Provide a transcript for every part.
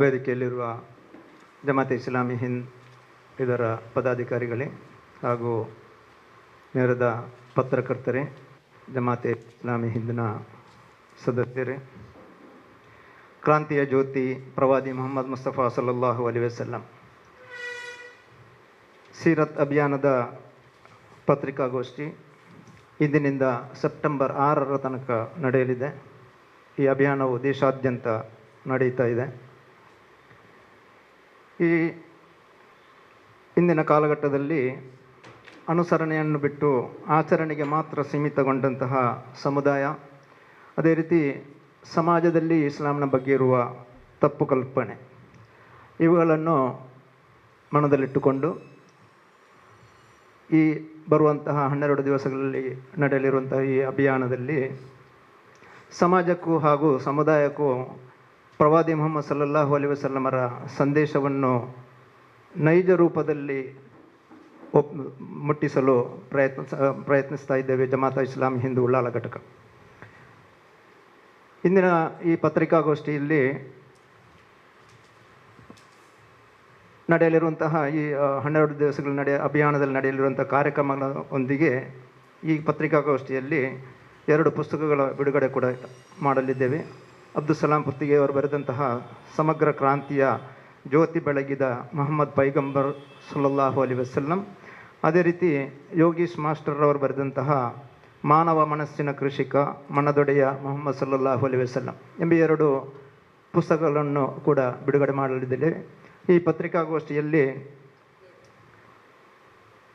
ವೇದಿಕೆಯಲ್ಲಿರುವ ಜಮಾತೆ ಇಸ್ಲಾಮಿ ಹಿಂದ್ ಇದರ ಪದಾಧಿಕಾರಿಗಳೇ ಹಾಗೂ ನೇರದ ಪತ್ರಕರ್ತರೇ, ಜಮಾತೆ ಇಸ್ಲಾಮಿ ಹಿಂದ್ನ ಸದಸ್ಯರೇ, ಕ್ರಾಂತಿಯ ಜ್ಯೋತಿ ಪ್ರವಾದಿ ಮೊಹಮ್ಮದ್ ಮುಸ್ತಫಾ ಸಲ್ಲಲ್ಲಾಹು ಅಲೈಹಿ ವಸಲ್ಲಂ ಸೀರತ್ ಅಭಿಯಾನದ ಪತ್ರಿಕಾಗೋಷ್ಠಿ ಇಂದಿನಿಂದ ಸೆಪ್ಟೆಂಬರ್ 6ರ ತನಕ ನಡೆಯಲಿದೆ. ಈ ಅಭಿಯಾನವು ದೇಶಾದ್ಯಂತ ನಡೀತಾ ಇದೆ. ಈ ಇಂದಿನ ಕಾಲಘಟ್ಟದಲ್ಲಿ ಅನುಸರಣೆಯನ್ನು ಬಿಟ್ಟು ಆಚರಣೆಗೆ ಮಾತ್ರ ಸೀಮಿತಗೊಂಡಂತಹ ಸಮುದಾಯ, ಅದೇ ರೀತಿ ಸಮಾಜದಲ್ಲಿ ಇಸ್ಲಾಂನ ಬಗ್ಗೆ ಇರುವ ತಪ್ಪು ಕಲ್ಪನೆ ಇವುಗಳನ್ನು ಮನದಲ್ಲಿಟ್ಟುಕೊಂಡು ಈ ಬರುವಂತಹ 12 ದಿವಸಗಳಲ್ಲಿ ನಡೆಯಲಿರುವಂತಹ ಈ ಅಭಿಯಾನದಲ್ಲಿ ಸಮಾಜಕ್ಕೂ ಹಾಗೂ ಸಮುದಾಯಕ್ಕೂ ಪ್ರವಾದಿ ಮೊಹಮ್ಮದ್ ಸಲ್ಲಲ್ಲಾಹು ಅಲೈಹಿ ವಸಲ್ಲಮರ ಸಂದೇಶವನ್ನು ನೈಜ ರೂಪದಲ್ಲಿ ಮುಟ್ಟಿಸಲು ಪ್ರಯತ್ನಿಸ್ತಾ ಇದ್ದೇವೆ. ಜಮಾತ ಇಸ್ಲಾಮಿ ಹಿಂದ್ ಉಳ್ಳಾಲ ಘಟಕ ಇಂದಿನ ಈ ಪತ್ರಿಕಾಗೋಷ್ಠಿಯಲ್ಲಿ ನಡೆಯಲಿರುವಂತಹ ಈ 12 ದಿವಸಗಳ ಅಭಿಯಾನದಲ್ಲಿ ನಡೆಯಲಿರುವಂಥ ಕಾರ್ಯಕ್ರಮಗಳೊಂದಿಗೆ ಈ ಪತ್ರಿಕಾಗೋಷ್ಠಿಯಲ್ಲಿ 2 ಪುಸ್ತಕಗಳ ಬಿಡುಗಡೆ ಕೂಡ ಮಾಡಲಿದ್ದೇವೆ. ಅಬ್ದುಲ್ ಸಲಾಂ ಪುತ್ತಿಗೆ ಅವರು ಬರೆದಂತಹ ಸಮಗ್ರ ಕ್ರಾಂತಿಯ ಜ್ಯೋತಿ ಬೆಳಗಿದ ಮೊಹಮ್ಮದ್ ಪೈಗಂಬರ್ ಸಲ್ಲಲ್ಲಾಹು ಅಲೈಹಿ ವಸಲ್ಲಂ, ಅದೇ ರೀತಿ ಯೋಗೀಶ್ ಮಾಸ್ಟರ್ ಅವರು ಬರೆದಂತಹ ಮಾನವ ಮನಸ್ಸಿನ ಕೃಷಿಕ ಮನದೊಡೆಯ ಮೊಹಮ್ಮದ್ ಸಲ್ಲಲ್ಲಾಹು ಅಲೈಹಿ ವಸಲ್ಲಂ ಎಂಬ 2 ಪುಸ್ತಕಗಳನ್ನು ಕೂಡ ಬಿಡುಗಡೆ ಮಾಡಲಿದ್ದೇವೆ. ಈ ಪತ್ರಿಕಾಗೋಷ್ಠಿಯಲ್ಲಿ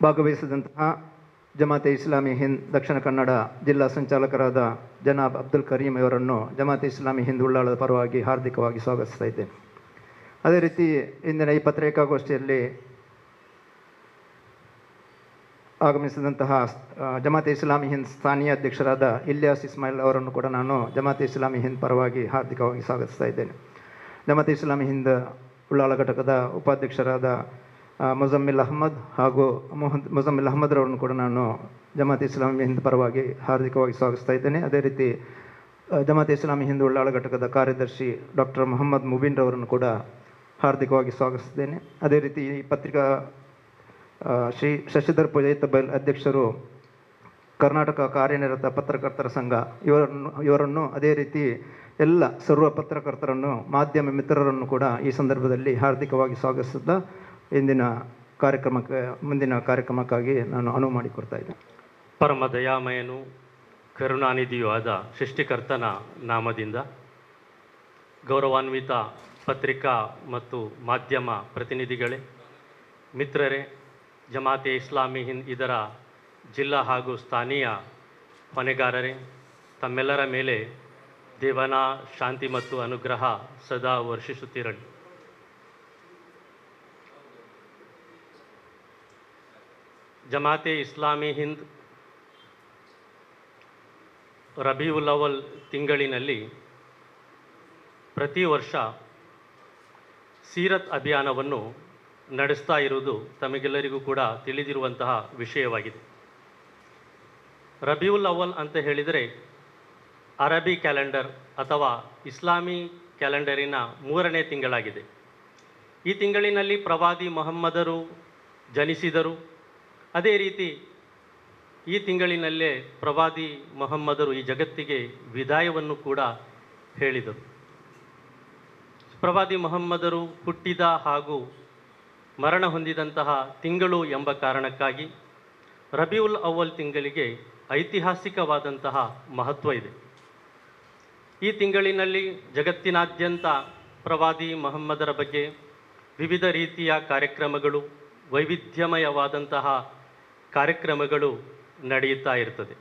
ಭಾಗವಹಿಸಿದಂತಹ ಜಮಾತೆ ಇಸ್ಲಾಮಿ ಹಿಂದ್ ದಕ್ಷಿಣ ಕನ್ನಡ ಜಿಲ್ಲಾ ಸಂಚಾಲಕರಾದ ಜನಾಬ್ ಅಬ್ದುಲ್ ಕರೀಂ ಅವರನ್ನು ಜಮಾತೆ ಇಸ್ಲಾಮಿ ಹಿಂದ್ ಉಳ್ಳಾಳದ ಪರವಾಗಿ ಹಾರ್ದಿಕವಾಗಿ ಸ್ವಾಗತಿಸ್ತಾ ಇದ್ದೇನೆ. ಅದೇ ರೀತಿ ಇಂದಿನ ಈ ಪತ್ರಿಕಾಗೋಷ್ಠಿಯಲ್ಲಿ ಆಗಮಿಸಿದಂತಹ ಜಮಾತೆ ಇಸ್ಲಾಮಿ ಹಿಂದ್ ಸ್ಥಾನೀಯ ಅಧ್ಯಕ್ಷರಾದ ಇಲ್ಯಾಸ್ ಇಸ್ಮಾಯಿಲ್ ಅವರನ್ನು ಕೂಡ ನಾನು ಜಮಾತೆ ಇಸ್ಲಾಮಿ ಹಿಂದ್ ಪರವಾಗಿ ಹಾರ್ದಿಕವಾಗಿ ಸ್ವಾಗತಿಸ್ತಾ ಇದ್ದೇನೆ. ಜಮಾತೆ ಇಸ್ಲಾಮಿ ಹಿಂದ್ ಉಳ್ಳಾಳ ಘಟಕದ ಉಪಾಧ್ಯಕ್ಷರಾದ ಮುಜಮ್ಮಿಲ್ ಅಹ್ಮದ್ ಹಾಗೂ ಮುಜಮ್ಮಿಲ್ ಅಹ್ಮದ್ರವರನ್ನು ಕೂಡ ನಾನು ಜಮಾತೆ ಇಸ್ಲಾಮಿ ಹಿಂದ್ ಪರವಾಗಿ ಹಾರ್ದಿಕವಾಗಿ ಸ್ವಾಗತಿಸ್ತಾ ಇದ್ದೇನೆ. ಅದೇ ರೀತಿ ಜಮಾತೆ ಇಸ್ಲಾಮಿ ಹಿಂದ್ ಉಳ್ಳಾಳ ಘಟಕದ ಕಾರ್ಯದರ್ಶಿ ಡಾಕ್ಟರ್ ಮೊಹಮ್ಮದ್ ಮುಬೀನ್ ರವರನ್ನು ಕೂಡ ಹಾರ್ದಿಕವಾಗಿ ಸ್ವಾಗತಿಸಿದ್ದೇನೆ. ಅದೇ ರೀತಿ ಈ ಪತ್ರಿಕಾ ಶ್ರೀ ಶಶಿಧರ್ ಪೂಜೈತಬೈಲ್ ಅಧ್ಯಕ್ಷರು, ಕರ್ನಾಟಕ ಕಾರ್ಯನಿರತ ಪತ್ರಕರ್ತರ ಸಂಘ ಇವರನ್ನು ಅದೇ ರೀತಿ ಎಲ್ಲ ಸರ್ವ ಪತ್ರಕರ್ತರನ್ನು, ಮಾಧ್ಯಮ ಮಿತ್ರರನ್ನು ಕೂಡ ಈ ಸಂದರ್ಭದಲ್ಲಿ ಹಾರ್ದಿಕವಾಗಿ ಸ್ವಾಗತಿಸಿದ ಇಂದಿನ ಮುಂದಿನ ಕಾರ್ಯಕ್ರಮಕ್ಕಾಗಿ ನಾನು ಅನುವು ಮಾಡಿಕೊಡ್ತಾ ಇದ್ದೇನೆ. ಪರಮ ದಯಾಮಯನು ಕರುಣಾನಿಧಿಯೂ ಆದ ಸೃಷ್ಟಿಕರ್ತನ ನಾಮದಿಂದ ಗೌರವಾನ್ವಿತ ಪತ್ರಿಕಾ ಮತ್ತು ಮಾಧ್ಯಮ ಪ್ರತಿನಿಧಿಗಳೇ, ಮಿತ್ರರೇ, ಜಮಾತೆ ಇಸ್ಲಾಮಿ ಹಿಂದ್ ಇದರ ಜಿಲ್ಲಾ ಹಾಗೂ ಸ್ಥಾನೀಯ ಹೊಣೆಗಾರರೇ, ತಮ್ಮೆಲ್ಲರ ಮೇಲೆ ದೇವನ ಶಾಂತಿ ಮತ್ತು ಅನುಗ್ರಹ ಸದಾ ವರ್ಷಿಸುತ್ತಿರಲಿ. ಜಮಾತೆ ಇಸ್ಲಾಮಿ ಹಿಂದ್ ರಬೀವುಲ್ ಅವಲ್ ತಿಂಗಳಿನಲ್ಲಿ ಪ್ರತಿ ವರ್ಷ ಸೀರತ್ ಅಭಿಯಾನವನ್ನು ನಡೆಸ್ತಾ ಇರುವುದು ತಮಗೆಲ್ಲರಿಗೂ ಕೂಡ ತಿಳಿದಿರುವಂತಹ ವಿಷಯವಾಗಿದೆ. ರಬೀವುಲ್ ಅವಲ್ ಅಂತ ಹೇಳಿದರೆ ಅರಬಿ ಕ್ಯಾಲೆಂಡರ್ ಅಥವಾ ಇಸ್ಲಾಮಿ ಕ್ಯಾಲೆಂಡರಿನ 3ನೇ ತಿಂಗಳಾಗಿದೆ. ಈ ತಿಂಗಳಿನಲ್ಲಿ ಪ್ರವಾದಿ ಮೊಹಮ್ಮದರು ಜನಿಸಿದರು. ಅದೇ ರೀತಿ ಈ ತಿಂಗಳಿನಲ್ಲೇ ಪ್ರವಾದಿ ಮೊಹಮ್ಮದರು ಈ ಜಗತ್ತಿಗೆ ವಿದಾಯವನ್ನು ಕೂಡ ಹೇಳಿದರು. ಪ್ರವಾದಿ ಮೊಹಮ್ಮದರು ಹುಟ್ಟಿದ ಹಾಗೂ ಮರಣ ಹೊಂದಿದಂತಹ ತಿಂಗಳು ಎಂಬ ಕಾರಣಕ್ಕಾಗಿ ರಬೀವುಲ್ ಅವಲ್ ತಿಂಗಳಿಗೆ ಐತಿಹಾಸಿಕವಾದಂತಹ ಮಹತ್ವ ಇದೆ. ಈ ತಿಂಗಳಿನಲ್ಲಿ ಜಗತ್ತಿನಾದ್ಯಂತ ಪ್ರವಾದಿ ಮೊಹಮ್ಮದರ ಬಗ್ಗೆ ವಿವಿಧ ರೀತಿಯ ಕಾರ್ಯಕ್ರಮಗಳು, ವೈವಿಧ್ಯಮಯವಾದಂತಹ ಕಾರ್ಯಕ್ರಮಗಳು ನಡೆಯುತ್ತಾ ಇರ್ತದೆ.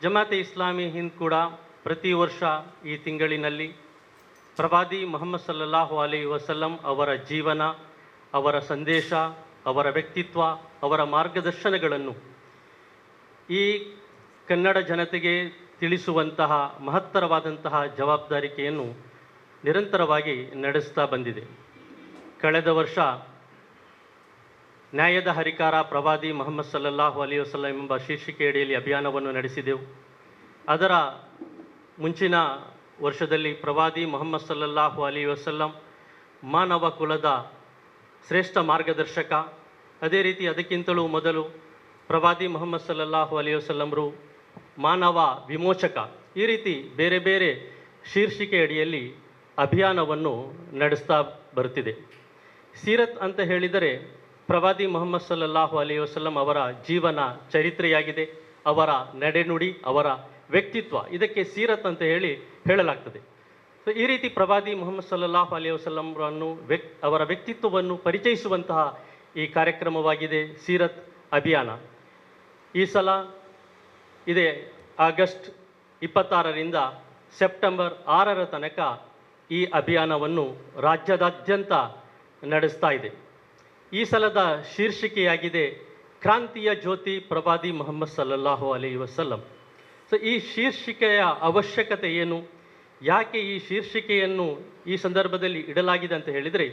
ಜಮಾತೆ ಇಸ್ಲಾಮಿ ಹಿಂದ್ ಕೂಡ ಪ್ರತಿ ವರ್ಷ ಈ ತಿಂಗಳಿನಲ್ಲಿ ಪ್ರವಾದಿ ಮೊಹಮ್ಮದ್ ಸಲ್ಲಲ್ಲಾಹು ಅಲೈಹಿ ವಸಲ್ಲಂ ಅವರ ಜೀವನ, ಅವರ ಸಂದೇಶ, ಅವರ ವ್ಯಕ್ತಿತ್ವ, ಅವರ ಮಾರ್ಗದರ್ಶನಗಳನ್ನು ಈ ಕನ್ನಡ ಜನತೆಗೆ ತಿಳಿಸುವಂತಹ ಮಹತ್ತರವಾದಂತಹ ಜವಾಬ್ದಾರಿಕೆಯನ್ನು ನಿರಂತರವಾಗಿ ನಡೆಸ್ತಾ ಬಂದಿದೆ. ಕಳೆದ ವರ್ಷ ನ್ಯಾಯದ ಹರಿಕಾರ ಪ್ರವಾದಿ ಮೊಹಮ್ಮದ್ ಸಲ್ಲಲ್ಲಾಹು ಅಲೈಹಿ ವಸಲ್ಲಂ ಎಂಬ ಶೀರ್ಷಿಕೆಯಡಿಯಲ್ಲಿ ಅಭಿಯಾನವನ್ನು ನಡೆಸಿದೆವು. ಅದರ ಮುಂಚಿನ ವರ್ಷದಲ್ಲಿ ಪ್ರವಾದಿ ಮೊಹಮ್ಮದ್ ಸಲ್ಲಲ್ಲಾಹು ಅಲೈಹಿ ವಸಲ್ಲಂ ಮಾನವ ಕುಲದ ಶ್ರೇಷ್ಠ ಮಾರ್ಗದರ್ಶಕ, ಅದೇ ರೀತಿ ಅದಕ್ಕಿಂತಲೂ ಮೊದಲು ಪ್ರವಾದಿ ಮೊಹಮ್ಮದ್ ಸಲ್ಲಲ್ಲಾಹು ಅಲೈಹಿ ವಸಲ್ಲಂರು ಮಾನವ ವಿಮೋಚಕ, ಈ ರೀತಿ ಬೇರೆ ಬೇರೆ ಶೀರ್ಷಿಕೆ ಅಡಿಯಲ್ಲಿ ಅಭಿಯಾನವನ್ನು ನಡೆಸ್ತಾ ಬರುತ್ತಿದೆ. ಸೀರತ್ ಅಂತ ಹೇಳಿದರೆ ಪ್ರವಾದಿ ಮೊಹಮ್ಮದ್ ಸಲ್ಲಲ್ಲಾಹು ಅಲೈಹಿ ವಸಲ್ಲಂ ಅವರ ಜೀವನ ಚರಿತ್ರೆಯಾಗಿದೆ, ಅವರ ನಡೆನುಡಿ, ಅವರ ವ್ಯಕ್ತಿತ್ವ, ಇದಕ್ಕೆ ಸೀರತ್ ಅಂತ ಹೇಳಲಾಗ್ತದೆ. ಸೊ ಈ ರೀತಿ ಪ್ರವಾದಿ ಮೊಹಮ್ಮದ್ ಸಲ್ಲಲ್ಲಾಹು ಅಲೈಹಿ ವಸಲ್ಲಂರನ್ನು ಅವರ ವ್ಯಕ್ತಿತ್ವವನ್ನು ಪರಿಚಯಿಸುವಂತಹ ಈ ಕಾರ್ಯಕ್ರಮವಾಗಿದೆ ಸೀರತ್ ಅಭಿಯಾನ. ಈ ಸಲ ಇದೆ ಆಗಸ್ಟ್ 26ರಿಂದ ಸೆಪ್ಟೆಂಬರ್ 6ರ ತನಕ ಈ ಅಭಿಯಾನವನ್ನು ರಾಜ್ಯದಾದ್ಯಂತ ನಡೆಸ್ತಾ ಇದೆ. ಈ ಸಲದ ಶೀರ್ಷಿಕೆಯಾಗಿದೆ ಕ್ರಾಂತಿಯ ಜ್ಯೋತಿ ಪ್ರವಾದಿ ಮೊಹಮ್ಮದ್ ಸಲ್ಲಲ್ಲಾಹು ಅಲೈಹಿ ವಸಲ್ಲಂ. ಸೊ ಈ ಶೀರ್ಷಿಕೆಯ ಅವಶ್ಯಕತೆ ಏನು, ಯಾಕೆ ಈ ಶೀರ್ಷಿಕೆಯನ್ನು ಈ ಸಂದರ್ಭದಲ್ಲಿ ಇಡಲಾಗಿದೆ ಅಂತ ಹೇಳಿದರೆ,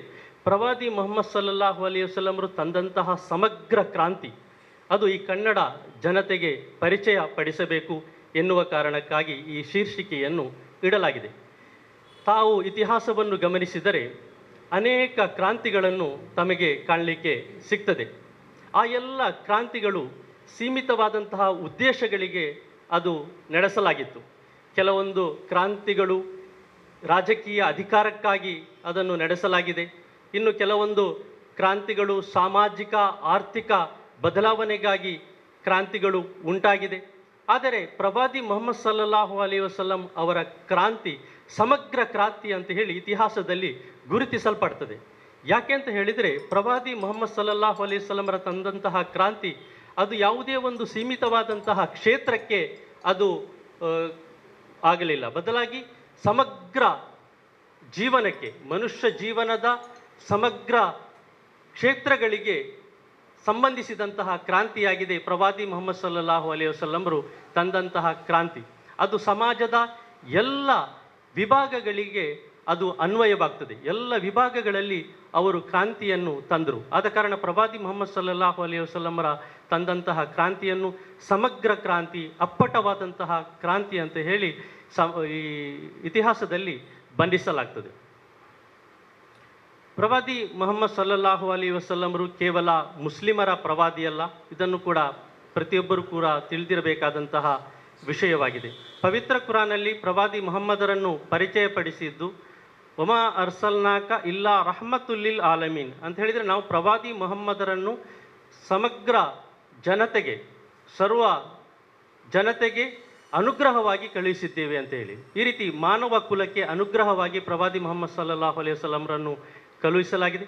ಪ್ರವಾದಿ ಮೊಹಮ್ಮದ್ ಸಲ್ಲಲ್ಲಾಹು ಅಲೈಹಿ ವಸಲ್ಲಂರು ತಂದಂತಹ ಸಮಗ್ರ ಕ್ರಾಂತಿ ಅದು ಈ ಕನ್ನಡ ಜನತೆಗೆ ಪರಿಚಯ ಪಡಿಸಬೇಕು ಎನ್ನುವ ಕಾರಣಕ್ಕಾಗಿ ಈ ಶೀರ್ಷಿಕೆಯನ್ನು ಇಡಲಾಗಿದೆ. ತಾವು ಇತಿಹಾಸವನ್ನು ಗಮನಿಸಿದರೆ ಅನೇಕ ಕ್ರಾಂತಿಗಳನ್ನು ತಮಗೆ ಕಾಣಲಿಕ್ಕೆ ಸಿಗ್ತದೆ. ಆ ಎಲ್ಲ ಕ್ರಾಂತಿಗಳು ಸೀಮಿತವಾದಂತಹ ಉದ್ದೇಶಗಳಿಗೆ ಅದು ನಡೆಸಲಾಗಿತ್ತು. ಕೆಲವೊಂದು ಕ್ರಾಂತಿಗಳು ರಾಜಕೀಯ ಅಧಿಕಾರಕ್ಕಾಗಿ ಅದನ್ನು ನಡೆಸಲಾಗಿದೆ. ಇನ್ನು ಕೆಲವೊಂದು ಕ್ರಾಂತಿಗಳು ಸಾಮಾಜಿಕ ಆರ್ಥಿಕ ಬದಲಾವಣೆಗಾಗಿ ಕ್ರಾಂತಿಗಳು ಉಂಟಾಗಿದೆ. ಆದರೆ ಪ್ರವಾದಿ ಮೊಹಮ್ಮದ್ ಸಲ್ಲಲ್ಲಾಹು ಅಲೈಹಿ ವಸಲ್ಲಂ ಅವರ ಕ್ರಾಂತಿ ಸಮಗ್ರ ಕ್ರಾಂತಿ ಅಂತ ಹೇಳಿ ಇತಿಹಾಸದಲ್ಲಿ ಗುರುತಿಸಲ್ಪಡ್ತದೆ. ಯಾಕೆ ಅಂತ ಹೇಳಿದರೆ, ಪ್ರವಾದಿ ಮೊಹಮ್ಮದ್ ಸಲ್ಲಲ್ಲಾಹು ಅಲೈಹಿ ವಸಲ್ಲಂರ ತಂದಂತಹ ಕ್ರಾಂತಿ ಅದು ಯಾವುದೇ ಒಂದು ಸೀಮಿತವಾದಂತಹ ಕ್ಷೇತ್ರಕ್ಕೆ ಅದು ಆಗಲಿಲ್ಲ, ಬದಲಾಗಿ ಸಮಗ್ರ ಜೀವನಕ್ಕೆ, ಮನುಷ್ಯ ಜೀವನದ ಸಮಗ್ರ ಕ್ಷೇತ್ರಗಳಿಗೆ ಸಂಬಂಧಿಸಿದಂತಹ ಕ್ರಾಂತಿಯಾಗಿದೆ ಪ್ರವಾದಿ ಮೊಹಮ್ಮದ್ ಸಲ್ಲಲ್ಲಾಹು ಅಲೈಹಿ ವಸಲ್ಲಂರು ತಂದಂತಹ ಕ್ರಾಂತಿ. ಅದು ಸಮಾಜದ ಎಲ್ಲ ವಿಭಾಗಗಳಿಗೆ ಅದು ಅನ್ವಯವಾಗ್ತದೆ. ಎಲ್ಲ ವಿಭಾಗಗಳಲ್ಲಿ ಅವರು ಕ್ರಾಂತಿಯನ್ನು ತಂದರು. ಆದ ಕಾರಣ ಪ್ರವಾದಿ ಮೊಹಮ್ಮದ್ ಸಲ್ಲಲ್ಲಾಹು ಅಲೈಹಿ ವಸಲ್ಲಂರ ತಂದಂತಹ ಕ್ರಾಂತಿಯನ್ನು ಸಮಗ್ರ ಕ್ರಾಂತಿ, ಅಪ್ಪಟವಾದಂತಹ ಕ್ರಾಂತಿ ಅಂತ ಹೇಳಿ ಈ ಇತಿಹಾಸದಲ್ಲಿ ಬಣ್ಣಿಸಲಾಗ್ತದೆ. ಪ್ರವಾದಿ ಮೊಹಮ್ಮದ್ ಸಲ್ಲಲ್ಲಾಹು ಅಲೈಹಿ ವಸಲ್ಲಂರು ಕೇವಲ ಮುಸ್ಲಿಮರ ಪ್ರವಾದಿಯಲ್ಲ, ಇದನ್ನು ಕೂಡ ಪ್ರತಿಯೊಬ್ಬರೂ ಕೂಡ ತಿಳಿದಿರಬೇಕಾದಂತಹ ವಿಷಯವಾಗಿದೆ. ಪವಿತ್ರ ಕುರಾನಲ್ಲಿ ಪ್ರವಾದಿ ಮೊಹಮ್ಮದರನ್ನು ಪರಿಚಯಪಡಿಸಿದ್ದು ವಮಾ ಅರ್ಸಲ್ನಾಕ ಇಲ್ಲಾ ರಹಮತುಲ್ಲಿಲ್ ಆಲಮೀನ್ ಅಂತ ಹೇಳಿದರೆ, ನಾವು ಪ್ರವಾದಿ ಮೊಹಮ್ಮದರನ್ನು ಸಮಗ್ರ ಜನತೆಗೆ, ಸರ್ವ ಜನತೆಗೆ ಅನುಗ್ರಹವಾಗಿ ಕಳುಹಿಸಿದ್ದೇವೆ ಅಂತ ಹೇಳಿ. ಈ ರೀತಿ ಮಾನವ ಕುಲಕ್ಕೆ ಅನುಗ್ರಹವಾಗಿ ಪ್ರವಾದಿ ಮೊಹಮ್ಮದ್ ಸಲ್ಲಲ್ಲಾಹು ಅಲೈಹಿ ವಸಲ್ಲಂರನ್ನು ಕಳುಹಿಸಲಾಗಿದೆ.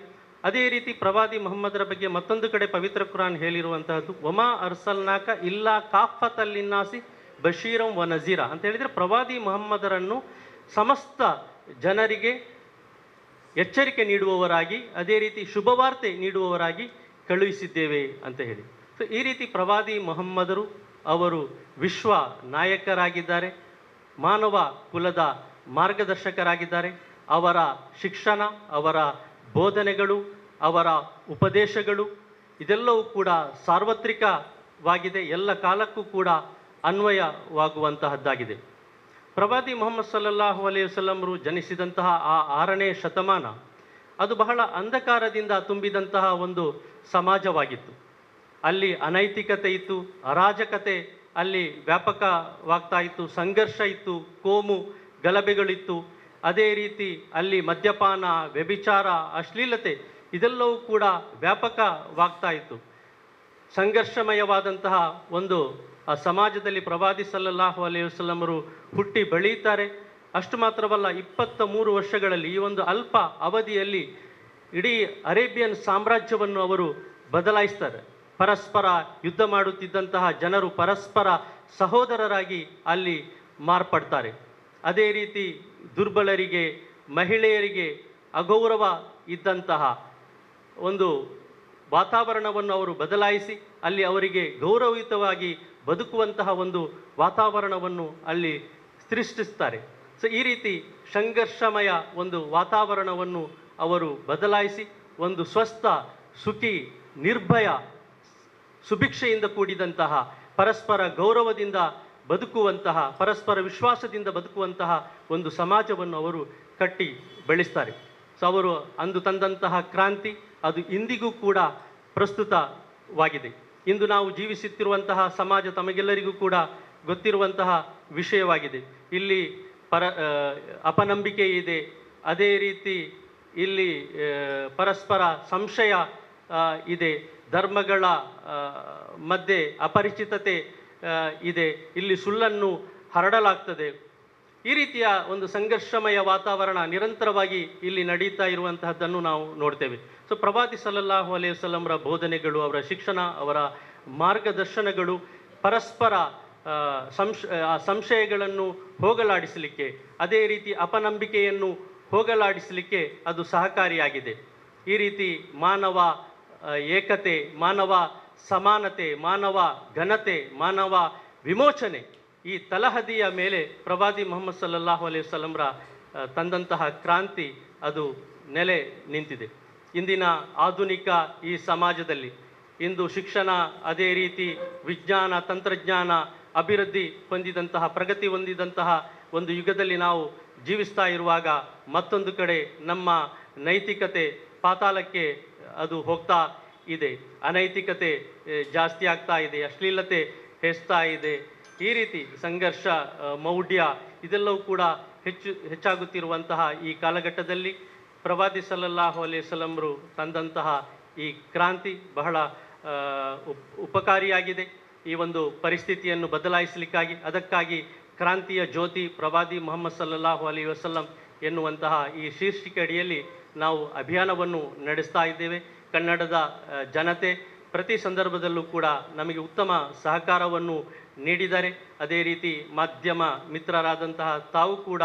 ಅದೇ ರೀತಿ ಪ್ರವಾದಿ ಮೊಹಮ್ಮದರ ಬಗ್ಗೆ ಮತ್ತೊಂದು ಕಡೆ ಪವಿತ್ರ ಕುರಾನ್ ಹೇಳಿರುವಂತಹದ್ದು ವಮಾ ಅರ್ಸಲ್ನಾಕ ಇಲ್ಲಾ ಕಾಫತಲ್ ಲಿನ್ನಾಸಿ ಬಶೀರಂ ವ ನಜೀರ ಅಂತ ಹೇಳಿದರೆ, ಪ್ರವಾದಿ ಮೊಹಮ್ಮದರನ್ನು ಸಮಸ್ತ ಜನರಿಗೆ ಎಚ್ಚರಿಕೆ ನೀಡುವವರಾಗಿ, ಅದೇ ರೀತಿ ಶುಭವಾರ್ತೆ ನೀಡುವವರಾಗಿ ಕಳುಹಿಸಿದ್ದೇವೆ ಅಂತ ಹೇಳಿ. ಸೊ ಈ ರೀತಿ ಪ್ರವಾದಿ ಮೊಹಮ್ಮದರು ಅವರು ವಿಶ್ವ ನಾಯಕರಾಗಿದ್ದಾರೆ, ಮಾನವ ಕುಲದ ಮಾರ್ಗದರ್ಶಕರಾಗಿದ್ದಾರೆ. ಅವರ ಶಿಕ್ಷಣ, ಅವರ ಬೋಧನೆಗಳು, ಅವರ ಉಪದೇಶಗಳು ಇದೆಲ್ಲವೂ ಕೂಡ ಸಾರ್ವತ್ರಿಕವಾಗಿದೆ, ಎಲ್ಲ ಕಾಲಕ್ಕೂ ಕೂಡ ಅನ್ವಯವಾಗುವಂತಹದ್ದಾಗಿದೆ. ಪ್ರವಾದಿ ಮೊಹಮ್ಮದ್ ಸಲ್ಲಲ್ಲಾಹು ಅಲೈಹಿ ವಸಲ್ಲಂರು ಜನಿಸಿದಂತಹ ಆ 6ನೇ ಶತಮಾನ ಅದು ಬಹಳ ಅಂಧಕಾರದಿಂದ ತುಂಬಿದಂತಹ ಒಂದು ಸಮಾಜವಾಗಿತ್ತು. ಅಲ್ಲಿ ಅನೈತಿಕತೆ ಇತ್ತು, ಅರಾಜಕತೆ ಅಲ್ಲಿ ವ್ಯಾಪಕವಾಗ್ತಾ ಇತ್ತು, ಸಂಘರ್ಷ ಇತ್ತು, ಕೋಮು ಗಲಭೆಗಳಿತ್ತು. ಅದೇ ರೀತಿ ಅಲ್ಲಿ ಮದ್ಯಪಾನ, ವ್ಯಭಿಚಾರ, ಅಶ್ಲೀಲತೆ ಇದೆಲ್ಲವೂ ಕೂಡ ವ್ಯಾಪಕವಾಗ್ತಾ ಇತ್ತು. ಸಂಘರ್ಷಮಯವಾದಂತಹ ಒಂದು ಸಮಾಜದಲ್ಲಿ ಪ್ರವಾದಿ ಸಲ್ಲಲ್ಲಾಹು ಅಲೈಹಿ ವಸಲ್ಲಂರು ಹುಟ್ಟಿ ಬೆಳೆಯುತ್ತಾರೆ. ಅಷ್ಟು ಮಾತ್ರವಲ್ಲ, 23 ವರ್ಷಗಳಲ್ಲಿ, ಈ ಒಂದು ಅಲ್ಪ ಅವಧಿಯಲ್ಲಿ ಇಡೀ ಅರೇಬಿಯನ್ ಸಾಮ್ರಾಜ್ಯವನ್ನು ಅವರು ಬದಲಾಯಿಸ್ತಾರೆ. ಪರಸ್ಪರ ಯುದ್ಧ ಮಾಡುತ್ತಿದ್ದಂತಹ ಜನರು ಪರಸ್ಪರ ಸಹೋದರರಾಗಿ ಅಲ್ಲಿ ಮಾರ್ಪಡ್ತಾರೆ. ಅದೇ ರೀತಿ ದುರ್ಬಲರಿಗೆ, ಮಹಿಳೆಯರಿಗೆ ಅಗೌರವ ಇದ್ದಂತಹ ಒಂದು ವಾತಾವರಣವನ್ನು ಅವರು ಬದಲಾಯಿಸಿ ಅಲ್ಲಿ ಅವರಿಗೆ ಗೌರವಯುತವಾಗಿ ಬದುಕುವಂತಹ ಒಂದು ವಾತಾವರಣವನ್ನು ಅಲ್ಲಿ ಸೃಷ್ಟಿಸ್ತಾರೆ. ಸೊ ಈ ರೀತಿ ಸಂಘರ್ಷಮಯ ಒಂದು ವಾತಾವರಣವನ್ನು ಅವರು ಬದಲಾಯಿಸಿ ಒಂದು ಸ್ವಸ್ಥ, ಸುಖಿ, ನಿರ್ಭಯ, ಸುಭಿಕ್ಷೆಯಿಂದ ಕೂಡಿದಂತಹ, ಪರಸ್ಪರ ಗೌರವದಿಂದ ಬದುಕುವಂತಹ, ಪರಸ್ಪರ ವಿಶ್ವಾಸದಿಂದ ಬದುಕುವಂತಹ ಒಂದು ಸಮಾಜವನ್ನು ಅವರು ಕಟ್ಟಿ ಬೆಳೆಸ್ತಾರೆ. ಸೊ ಅವರು ಅಂದು ತಂದಂತಹ ಕ್ರಾಂತಿ ಅದು ಇಂದಿಗೂ ಕೂಡ ಪ್ರಸ್ತುತವಾಗಿದೆ. ಇಂದು ನಾವು ಜೀವಿಸುತ್ತಿರುವಂತಹ ಸಮಾಜ ತಮಗೆಲ್ಲರಿಗೂ ಕೂಡ ಗೊತ್ತಿರುವಂತಹ ವಿಷಯವಾಗಿದೆ. ಇಲ್ಲಿ ಅಪನಂಬಿಕೆ ಇದೆ, ಅದೇ ರೀತಿ ಇಲ್ಲಿ ಪರಸ್ಪರ ಸಂಶಯ ಇದೆ, ಧರ್ಮಗಳ ಮಧ್ಯೆ ಅಪರಿಚಿತತೆ ಇದೆ, ಇಲ್ಲಿ ಸುಳ್ಳನ್ನು ಹರಡಲಾಗ್ತದೆ. ಈ ರೀತಿಯ ಒಂದು ಸಂಘರ್ಷಮಯ ವಾತಾವರಣ ನಿರಂತರವಾಗಿ ಇಲ್ಲಿ ನಡೀತಾ ಇರುವಂತಹದ್ದನ್ನು ನಾವು ನೋಡ್ತೇವೆ. ಸೊ ಪ್ರವಾದಿ ಸಲ್ಲಲ್ಲಾಹು ಅಲೈಹಿ ವಸಲ್ಲಂರ ಬೋಧನೆಗಳು, ಅವರ ಶಿಕ್ಷಣ, ಅವರ ಮಾರ್ಗದರ್ಶನಗಳು ಪರಸ್ಪರ ಸಂಶಯಗಳನ್ನು ಹೋಗಲಾಡಿಸಲಿಕ್ಕೆ, ಅದೇ ರೀತಿ ಅಪನಂಬಿಕೆಯನ್ನು ಹೋಗಲಾಡಿಸಲಿಕ್ಕೆ ಅದು ಸಹಕಾರಿಯಾಗಿದೆ. ಈ ರೀತಿ ಮಾನವ ಏಕತೆ, ಮಾನವ ಸಮಾನತೆ, ಮಾನವ ಘನತೆ, ಮಾನವ ವಿಮೋಚನೆ, ಈ ತಲಹದಿಯ ಮೇಲೆ ಪ್ರವಾದಿ ಮುಹಮ್ಮದ್ ಸಲ್ಲಲ್ಲಾಹು ಅಲೈಹಿ ವಸಲ್ಲಂರ ತಂದಂತಹ ಕ್ರಾಂತಿ ಅದು ನೆಲೆ ನಿಂತಿದೆ. ಇಂದಿನ ಆಧುನಿಕ ಈ ಸಮಾಜದಲ್ಲಿ ಇಂದು ಶಿಕ್ಷಣ, ಅದೇ ರೀತಿ ವಿಜ್ಞಾನ ತಂತ್ರಜ್ಞಾನ ಅಭಿವೃದ್ಧಿ ಹೊಂದಿದಂತಹ, ಪ್ರಗತಿ ಹೊಂದಿದಂತಹ ಒಂದು ಯುಗದಲ್ಲಿ ನಾವು ಜೀವಿಸ್ತಾ ಇರುವಾಗ ಮತ್ತೊಂದು ಕಡೆ ನಮ್ಮ ನೈತಿಕತೆ ಪಾತಾಳಕ್ಕೆ ಅದು ಹೋಗ್ತಾ ಇದೆ. ಅನೈತಿಕತೆ ಜಾಸ್ತಿ ಆಗ್ತಾ ಇದೆ, ಅಶ್ಲೀಲತೆ ಹೆಚ್ಚುತ್ತಾ ಇದೆ. ಈ ರೀತಿ ಸಂಘರ್ಷ, ಮೌಢ್ಯ ಇದೆಲ್ಲವೂ ಕೂಡ ಹೆಚ್ಚಾಗುತ್ತಿರುವಂತಹ ಈ ಕಾಲಘಟ್ಟದಲ್ಲಿ ಪ್ರವಾದಿ ಸಲ್ಲಲ್ಲಾಹು ಅಲೈಹಿ ವಸಲ್ಲಂರು ತಂದಂತಹ ಈ ಕ್ರಾಂತಿ ಬಹಳ ಉಪಕಾರಿಯಾಗಿದೆ. ಈ ಒಂದು ಪರಿಸ್ಥಿತಿಯನ್ನು ಬದಲಾಯಿಸಲಿಕ್ಕಾಗಿ, ಅದಕ್ಕಾಗಿ ಕ್ರಾಂತಿಯ ಜ್ಯೋತಿ ಪ್ರವಾದಿ ಮುಹಮ್ಮದ್ ಸಲ್ಲಲ್ಲಾಹು ಅಲೈಹಿ ವಸಲ್ಲಂ ಎನ್ನುವಂತಹ ಈ ಶೀರ್ಷಿಕೆ ಅಡಿಯಲ್ಲಿ ನಾವು ಅಭಿಯಾನವನ್ನು ನಡೆಸ್ತಾ ಇದ್ದೇವೆ. ಕನ್ನಡದ ಜನತೆ ಪ್ರತಿ ಸಂದರ್ಭದಲ್ಲೂ ಕೂಡ ನಮಗೆ ಉತ್ತಮ ಸಹಕಾರವನ್ನು ನೀಡಿದ್ದಾರೆ. ಅದೇ ರೀತಿ ಮಾಧ್ಯಮ ಮಿತ್ರರಾದಂತಹ ತಾವು ಕೂಡ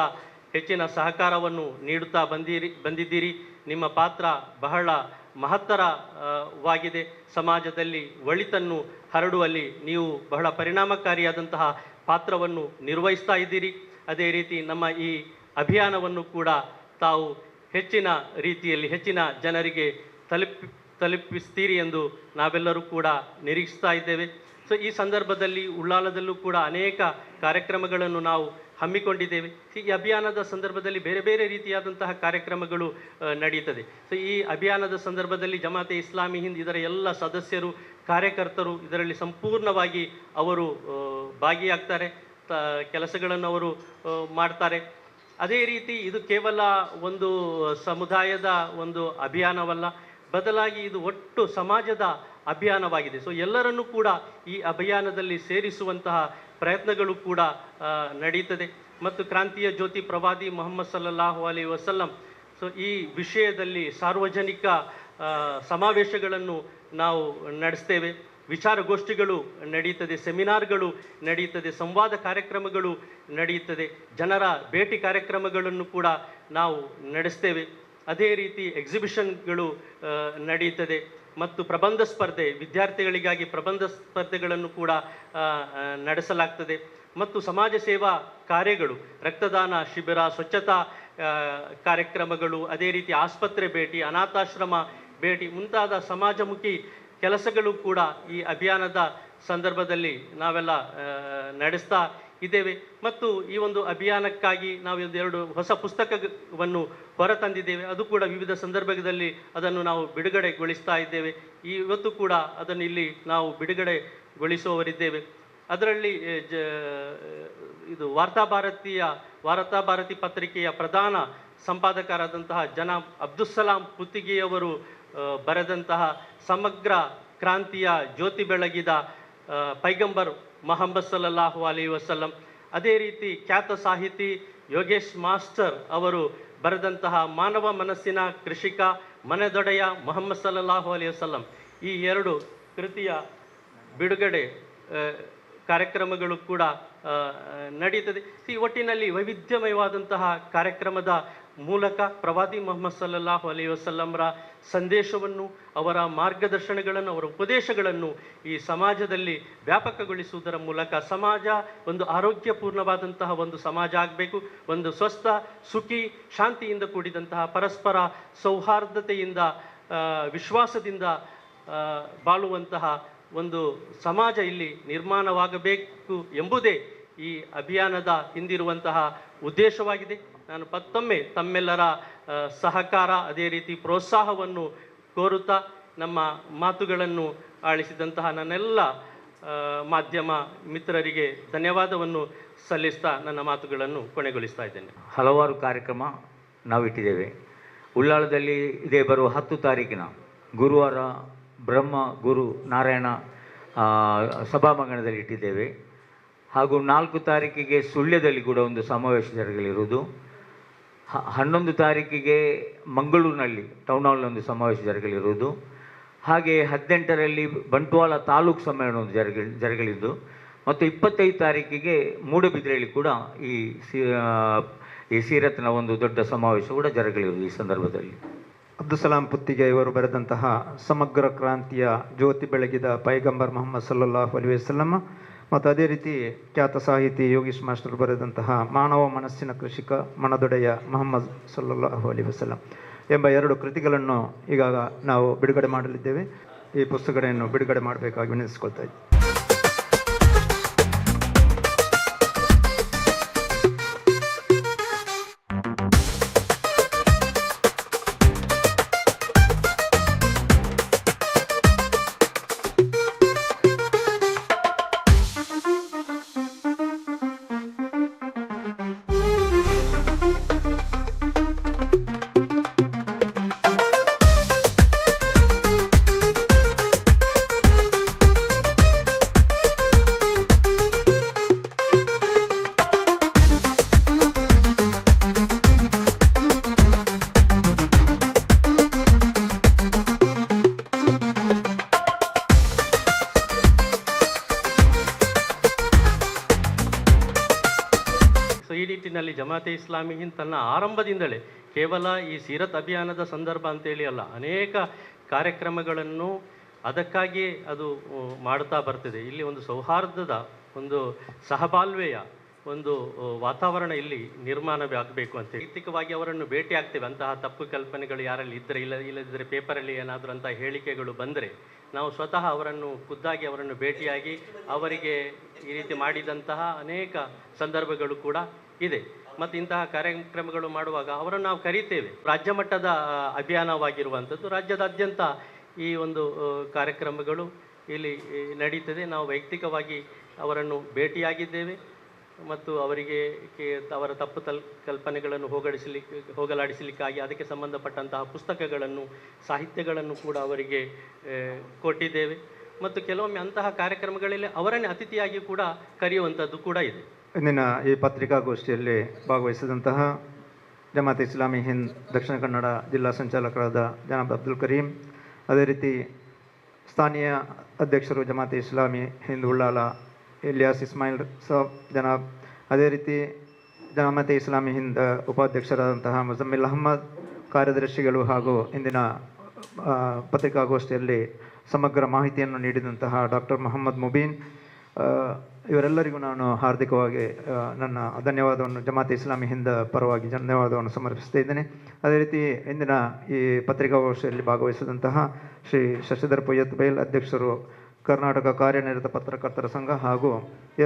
ಹೆಚ್ಚಿನ ಸಹಕಾರವನ್ನು ನೀಡುತ್ತಾ ಬಂದಿದ್ದೀರಿ. ನಿಮ್ಮ ಪಾತ್ರ ಬಹಳ ಮಹತ್ತರವಾಗಿದೆ. ಸಮಾಜದಲ್ಲಿ ಒಳಿತನ್ನು ಹರಡುವಲ್ಲಿ ನೀವು ಬಹಳ ಪರಿಣಾಮಕಾರಿಯಾದಂತಹ ಪಾತ್ರವನ್ನು ನಿರ್ವಹಿಸ್ತಾ ಇದ್ದೀರಿ. ಅದೇ ರೀತಿ ನಮ್ಮ ಈ ಅಭಿಯಾನವನ್ನು ಕೂಡ ತಾವು ಹೆಚ್ಚಿನ ರೀತಿಯಲ್ಲಿ ಹೆಚ್ಚಿನ ಜನರಿಗೆ ತಲುಪಿಸ್ತೀರಿ ಎಂದು ನಾವೆಲ್ಲರೂ ಕೂಡ ನಿರೀಕ್ಷಿಸ್ತಾ ಇದ್ದೇವೆ. ಸೊ ಈ ಸಂದರ್ಭದಲ್ಲಿ ಉಳ್ಳಾಲದಲ್ಲೂ ಕೂಡ ಅನೇಕ ಕಾರ್ಯಕ್ರಮಗಳನ್ನು ನಾವು ಹಮ್ಮಿಕೊಂಡಿದ್ದೇವೆ. ಈ ಅಭಿಯಾನದ ಸಂದರ್ಭದಲ್ಲಿ ಬೇರೆ ಬೇರೆ ರೀತಿಯಾದಂತಹ ಕಾರ್ಯಕ್ರಮಗಳು ನಡೆಯುತ್ತದೆ. ಸೊ ಈ ಅಭಿಯಾನದ ಸಂದರ್ಭದಲ್ಲಿ ಜಮಾತೆ ಇಸ್ಲಾಮಿ ಹಿಂದ್ ಇದರ ಎಲ್ಲ ಸದಸ್ಯರು, ಕಾರ್ಯಕರ್ತರು ಇದರಲ್ಲಿ ಸಂಪೂರ್ಣವಾಗಿ ಅವರು ಭಾಗಿಯಾಗ್ತಾರೆ, ಕೆಲಸಗಳನ್ನು ಅವರು ಮಾಡ್ತಾರೆ. ಅದೇ ರೀತಿ ಇದು ಕೇವಲ ಒಂದು ಸಮುದಾಯದ ಒಂದು ಅಭಿಯಾನವಲ್ಲ, ಬದಲಾಗಿ ಇದು ಒಟ್ಟು ಸಮಾಜದ ಅಭಿಯಾನವಾಗಿದೆ. ಸೊ ಎಲ್ಲರನ್ನೂ ಕೂಡ ಈ ಅಭಿಯಾನದಲ್ಲಿ ಸೇರಿಸುವಂತಹ ಪ್ರಯತ್ನಗಳು ಕೂಡ ನಡೀತದೆ. ಮತ್ತು ಕ್ರಾಂತಿಯ ಜ್ಯೋತಿ ಪ್ರವಾದಿ ಮುಹಮ್ಮದ್ ಸಲ್ಲಲ್ಲಾಹು ಅಲೈಹಿ ವಸಲ್ಲಂ ಸೊ ಈ ವಿಷಯದಲ್ಲಿ ಸಾರ್ವಜನಿಕ ಸಮಾವೇಶಗಳನ್ನು ನಾವು ನಡೆಸ್ತೇವೆ. ವಿಚಾರಗೋಷ್ಠಿಗಳು ನಡೀತದೆ, ಸೆಮಿನಾರ್ಗಳು ನಡೀತದೆ, ಸಂವಾದ ಕಾರ್ಯಕ್ರಮಗಳು ನಡೆಯುತ್ತದೆ, ಜನರ ಭೇಟಿ ಕಾರ್ಯಕ್ರಮಗಳನ್ನು ಕೂಡ ನಾವು ನಡೆಸ್ತೇವೆ. ಅದೇ ರೀತಿ ಎಕ್ಸಿಬಿಷನ್ಗಳು ನಡೀತದೆ ಮತ್ತು ಪ್ರಬಂಧ ಸ್ಪರ್ಧೆ, ವಿದ್ಯಾರ್ಥಿಗಳಿಗಾಗಿ ಪ್ರಬಂಧ ಸ್ಪರ್ಧೆಗಳನ್ನು ಕೂಡ ನಡೆಸಲಾಗ್ತದೆ. ಮತ್ತು ಸಮಾಜ ಸೇವಾ ಕಾರ್ಯಗಳು, ರಕ್ತದಾನ ಶಿಬಿರ, ಸ್ವಚ್ಛತಾ ಕಾರ್ಯಕ್ರಮಗಳು, ಅದೇ ರೀತಿ ಆಸ್ಪತ್ರೆ ಭೇಟಿ, ಅನಾಥಾಶ್ರಮ ಭೇಟಿ ಮುಂತಾದ ಸಮಾಜಮುಖಿ ಕೆಲಸಗಳು ಕೂಡ ಈ ಅಭಿಯಾನದ ಸಂದರ್ಭದಲ್ಲಿ ನಾವೆಲ್ಲ ನಡೆಸ್ತಾ ಇದ್ದೇವೆ. ಮತ್ತು ಈ ಒಂದು ಅಭಿಯಾನಕ್ಕಾಗಿ ನಾವು ಎರಡು ಹೊಸ ಪುಸ್ತಕವನ್ನು ಹೊರತಂದಿದ್ದೇವೆ. ಅದು ಕೂಡ ವಿವಿಧ ಸಂದರ್ಭದಲ್ಲಿ ಅದನ್ನು ನಾವು ಬಿಡುಗಡೆಗೊಳಿಸ್ತಾ ಇದ್ದೇವೆ. ಇವತ್ತು ಕೂಡ ಅದನ್ನು ಇಲ್ಲಿ ನಾವು ಬಿಡುಗಡೆಗೊಳಿಸುವವರಿದ್ದೇವೆ. ಅದರಲ್ಲಿ ಇದು ವಾರ್ತಾಭಾರತಿ ಪತ್ರಿಕೆಯ ಪ್ರಧಾನ ಸಂಪಾದಕರಾದಂತಹ ಜನಾಬ್ ಅಬ್ದುಸ್ಸಲಾಂ ಪುತ್ತಿಗೆಯವರು ಬರೆದಂತಹ ಸಮಗ್ರ ಕ್ರಾಂತಿಯ ಜ್ಯೋತಿ ಬೆಳಗಿದ ಪೈಗಂಬರ್ ಮೊಹಮ್ಮದ್ ಸಲ್ಲಲ್ಲಾಹು ಅಲೈಹಿ ವಸಲ್ಲಂ, ಅದೇ ರೀತಿ ಖ್ಯಾತ ಸಾಹಿತಿ ಯೋಗೇಶ್ ಮಾಸ್ಟರ್ ಅವರು ಬರೆದಂತಹ ಮಾನವ ಮನಸ್ಸಿನ ಕೃಷಿಕ ಮನೆದೊಡೆಯ ಮೊಹಮ್ಮದ್ ಸಲ್ಲಲ್ಲಾಹು ಅಲೈಹಿ ವಸಲ್ಲಂ, ಈ ಎರಡು ಕೃತಿಯ ಬಿಡುಗಡೆ ಕಾರ್ಯಕ್ರಮಗಳು ಕೂಡ ನಡೀತದೆ. ಈ ಒಟ್ಟಿನಲ್ಲಿ ವೈವಿಧ್ಯಮಯವಾದಂತಹ ಕಾರ್ಯಕ್ರಮದ ಮೂಲಕ ಪ್ರವಾದಿ ಮುಹಮ್ಮದ್ ಸಲ್ಲಲ್ಲಾಹು ಅಲೈಹಿ ವಸಲ್ಲಂರ ಸಂದೇಶವನ್ನು, ಅವರ ಮಾರ್ಗದರ್ಶನಗಳನ್ನು, ಅವರ ಉಪದೇಶಗಳನ್ನು ಈ ಸಮಾಜದಲ್ಲಿ ವ್ಯಾಪಕಗೊಳಿಸುವುದರ ಮೂಲಕ ಸಮಾಜ ಒಂದು ಆರೋಗ್ಯಪೂರ್ಣವಾದಂತಹ ಒಂದು ಸಮಾಜ ಆಗಬೇಕು. ಒಂದು ಸ್ವಸ್ಥ, ಸುಖಿ, ಶಾಂತಿಯಿಂದ ಕೂಡಿದಂತಹ, ಪರಸ್ಪರ ಸೌಹಾರ್ದತೆಯಿಂದ, ವಿಶ್ವಾಸದಿಂದ ಬಾಳುವಂತಹ ಒಂದು ಸಮಾಜ ಇಲ್ಲಿ ನಿರ್ಮಾಣವಾಗಬೇಕು ಎಂಬುದೇ ಈ ಅಭಿಯಾನದ ಹಿಂದಿರುವಂತಹ ಉದ್ದೇಶವಾಗಿದೆ. ನಾನು ಮತ್ತೊಮ್ಮೆ ತಮ್ಮೆಲ್ಲರ ಸಹಕಾರ ಅದೇ ರೀತಿ ಪ್ರೋತ್ಸಾಹವನ್ನು ಕೋರುತ್ತಾ ನಮ್ಮ ಮಾತುಗಳನ್ನು ಆಲಿಸಿದಂತಹ ನನ್ನೆಲ್ಲ ಮಾಧ್ಯಮ ಮಿತ್ರರಿಗೆ ಧನ್ಯವಾದವನ್ನು ಸಲ್ಲಿಸ್ತಾ ನನ್ನ ಮಾತುಗಳನ್ನು ಕೊನೆಗೊಳಿಸ್ತಾ ಇದ್ದೇನೆ. ಹಲವಾರು ಕಾರ್ಯಕ್ರಮ ನಾವು ಇಟ್ಟಿದ್ದೇವೆ. ಉಳ್ಳಾಳದಲ್ಲಿ ಇದೇ ಬರುವ 10 ತಾರೀಕಿನ ಗುರುವಾರ ಬ್ರಹ್ಮ ಗುರು ನಾರಾಯಣ ಸಭಾಭವನದಲ್ಲಿ ಇಟ್ಟಿದ್ದೇವೆ. ಹಾಗೂ 4 ತಾರೀಕಿಗೆ ಸುಳ್ಯದಲ್ಲಿ ಕೂಡ ಒಂದು ಸಮಾವೇಶ ಜರಗಲಿರುವುದು. 11 ತಾರೀಕಿಗೆ ಮಂಗಳೂರಿನಲ್ಲಿ ಟೌನ್ ಹಾಲ್ನಲ್ಲಿ ಒಂದು ಸಮಾವೇಶ ಜರಗಲಿರುವುದು. ಹಾಗೆ 18ರಲ್ಲಿ ಬಂಟ್ವಾಳ ತಾಲೂಕು ಸಮ್ಮೇಳನ ಒಂದು ಜರಗಲಿದ್ದು ಮತ್ತು 25 ತಾರೀಕಿಗೆ ಮೂಡಬಿದ್ರೆಯಲ್ಲಿ ಕೂಡ ಈ ಸೀರತ್ನ ಒಂದು ದೊಡ್ಡ ಸಮಾವೇಶ ಕೂಡ ಜರಗಲಿರುವುದು. ಈ ಸಂದರ್ಭದಲ್ಲಿ ಅಬ್ದುಲ್ ಸಲಾಂ ಪುತ್ತಿಗೆ ಇವರು ಬರೆದಂತಹ ಸಮಗ್ರ ಕ್ರಾಂತಿಯ ಜ್ಯೋತಿ ಬೆಳಗಿದ ಪೈಗಂಬರ್ ಮೊಹಮ್ಮದ್ ಸಲ್ಲಲ್ಲಾಹು ಅಲೈಹಿ ವಸಲ್ಲಂ ಮತ್ತು ಅದೇ ರೀತಿ ಖ್ಯಾತ ಸಾಹಿತಿ ಯೋಗೀಶ್ ಮಾಸ್ಟರ್ ಬರೆದಂತಹ ಮಾನವ ಮನಸ್ಸಿನ ಕೃಷಿಕ ಮನದೊಡೆಯ ಮೊಹಮ್ಮದ್ ಸಲ್ಲಲ್ಲಾಹು ಅಲೈಹಿ ವಸಲ್ಲಂ ಎಂಬ 2 ಕೃತಿಗಳನ್ನು ಈಗಾಗ ನಾವು ಬಿಡುಗಡೆ ಮಾಡಲಿದ್ದೇವೆ. ಈ ಪುಸ್ತಕಗಳನ್ನು ಬಿಡುಗಡೆ ಮಾಡಬೇಕಾಗಿ ವಿನಂತಿಸ್ಕೊಳ್ತಾ ಇದ್ದೀವಿ. ಈ ನಿಟ್ಟಿನಲ್ಲಿ ಜಮಾತೆ ಇಸ್ಲಾಮಿ ಹಿಂದ್ ತನ್ನ ಆರಂಭದಿಂದಲೇ ಕೇವಲ ಈ ಸೀರತ್ ಅಭಿಯಾನದ ಸಂದರ್ಭ ಅಂತೇಳಿ ಅಲ್ಲ, ಅನೇಕ ಕಾರ್ಯಕ್ರಮಗಳನ್ನು ಅದಕ್ಕಾಗಿಯೇ ಅದು ಮಾಡ್ತಾ ಬರ್ತಿದೆ. ಇಲ್ಲಿ ಒಂದು ಸೌಹಾರ್ದದ ಒಂದು ಸಹಬಾಳ್ವೆಯ ಒಂದು ವಾತಾವರಣ ಇಲ್ಲಿ ನಿರ್ಮಾಣವಾಗಬೇಕು ಅಂತ ವೈಯಕ್ತಿಕವಾಗಿ ಅವರನ್ನು ಭೇಟಿ ಆಗ್ತೇವೆ. ಅಂತಹ ತಪ್ಪು ಕಲ್ಪನೆಗಳು ಯಾರಲ್ಲಿ ಇಲ್ಲದಿದ್ದರೆ ಪೇಪರಲ್ಲಿ ಏನಾದರೂ ಅಂತಹ ಹೇಳಿಕೆಗಳು ಬಂದರೆ ನಾವು ಸ್ವತಃ ಅವರನ್ನು ಖುದ್ದಾಗಿ ಅವರನ್ನು ಭೇಟಿಯಾಗಿ ಅವರಿಗೆ ಈ ರೀತಿ ಮಾಡಿದಂತಹ ಅನೇಕ ಸಂದರ್ಭಗಳು ಕೂಡ ಇದೆ. ಮತ್ತು ಇಂತಹ ಕಾರ್ಯಕ್ರಮಗಳು ಮಾಡುವಾಗ ಅವರನ್ನು ನಾವು ಕರೀತೇವೆ. ರಾಜ್ಯ ಮಟ್ಟದ ಅಭಿಯಾನವಾಗಿರುವಂಥದ್ದು, ರಾಜ್ಯದಾದ್ಯಂತ ಈ ಒಂದು ಕಾರ್ಯಕ್ರಮಗಳು ಇಲ್ಲಿ ನಡೀತದೆ. ನಾವು ವೈಯಕ್ತಿಕವಾಗಿ ಅವರನ್ನು ಭೇಟಿಯಾಗಿದ್ದೇವೆ ಮತ್ತು ಅವರಿಗೆ ಅವರ ತಪ್ಪು ಕಲ್ಪನೆಗಳನ್ನು ಹೋಗಲಾಡಿಸಲಿಕ್ಕಾಗಿ ಅದಕ್ಕೆ ಸಂಬಂಧಪಟ್ಟಂತಹ ಪುಸ್ತಕಗಳನ್ನು ಸಾಹಿತ್ಯಗಳನ್ನು ಕೂಡ ಅವರಿಗೆ ಕೊಟ್ಟಿದ್ದೇವೆ. ಮತ್ತು ಕೆಲವೊಮ್ಮೆ ಅಂತಹ ಕಾರ್ಯಕ್ರಮಗಳಲ್ಲಿ ಅವರನ್ನೇ ಅತಿಥಿಯಾಗಿ ಕೂಡ ಕರೆಯುವಂಥದ್ದು ಕೂಡ ಇದೆ. ಇಂದಿನ ಈ ಪತ್ರಿಕಾಗೋಷ್ಠಿಯಲ್ಲಿ ಭಾಗವಹಿಸಿದಂತಹ ಜಮಾತ್ ಇಸ್ಲಾಮಿ ಹಿಂದ್ ದಕ್ಷಿಣ ಕನ್ನಡ ಜಿಲ್ಲಾ ಸಂಚಾಲಕರಾದ ಜನಾಬ್ ಅಬ್ದುಲ್ ಕರೀಂ, ಅದೇ ರೀತಿ ಸ್ಥಾನೀಯ ಅಧ್ಯಕ್ಷರು ಜಮಾತ್ ಇಸ್ಲಾಮಿ ಹಿಂದ್ ಉಳ್ಳಾಲ ಇಲಿಯಾಸ್ ಇಸ್ಮಾಯಿಲ್ ಸಾಬ್ ಜನಾಬ್, ಅದೇ ರೀತಿ ಜಮಾತ್ ಇಸ್ಲಾಮಿ ಹಿಂದ್ ಉಪಾಧ್ಯಕ್ಷರಾದಂತಹ ಮುಜಮ್ಮಿಲ್ ಅಹಮ್ಮದ್, ಕಾರ್ಯದರ್ಶಿಗಳು ಹಾಗೂ ಇಂದಿನ ಪತ್ರಿಕಾಗೋಷ್ಠಿಯಲ್ಲಿ ಸಮಗ್ರ ಮಾಹಿತಿಯನ್ನು ನೀಡಿದಂತಹ ಡಾಕ್ಟರ್ ಮೊಹಮ್ಮದ್ ಮುಬೀನ್, ಇವರೆಲ್ಲರಿಗೂ ನಾನು ಹಾರ್ದಿಕವಾಗಿ ನನ್ನ ಧನ್ಯವಾದವನ್ನು ಜಮಾತ್ ಇಸ್ಲಾಮಿ ಹಿಂದ್ ಪರವಾಗಿ ಧನ್ಯವಾದವನ್ನು ಸಮರ್ಪಿಸ್ತಾ ಇದ್ದೇನೆ. ಅದೇ ರೀತಿ ಇಂದಿನ ಈ ಪತ್ರಿಕಾಗೋಷ್ಠಿಯಲ್ಲಿ ಭಾಗವಹಿಸಿದಂತಹ ಶ್ರೀ ಶಶಿಧರ್ ಪೊಯ್ಯತ್ ಬೈಲ್, ಅಧ್ಯಕ್ಷರು ಕರ್ನಾಟಕ ಕಾರ್ಯನಿರತ ಪತ್ರಕರ್ತರ ಸಂಘ, ಹಾಗೂ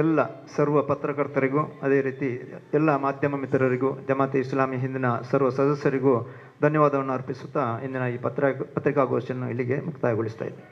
ಎಲ್ಲ ಸರ್ವ ಪತ್ರಕರ್ತರಿಗೂ ಅದೇ ರೀತಿ ಎಲ್ಲ ಮಾಧ್ಯಮ ಮಿತ್ರರಿಗೂ ಜಮಾತ್ ಇಸ್ಲಾಮಿ ಹಿಂದಿನ ಸರ್ವ ಸದಸ್ಯರಿಗೂ ಧನ್ಯವಾದವನ್ನು ಅರ್ಪಿಸುತ್ತಾ ಇಂದಿನ ಈ ಪತ್ರಿಕಾಗೋಷ್ಠಿಯನ್ನು ಇಲ್ಲಿಗೆ ಮುಕ್ತಾಯಗೊಳಿಸ್ತಾ ಇದ್ದೀನಿ.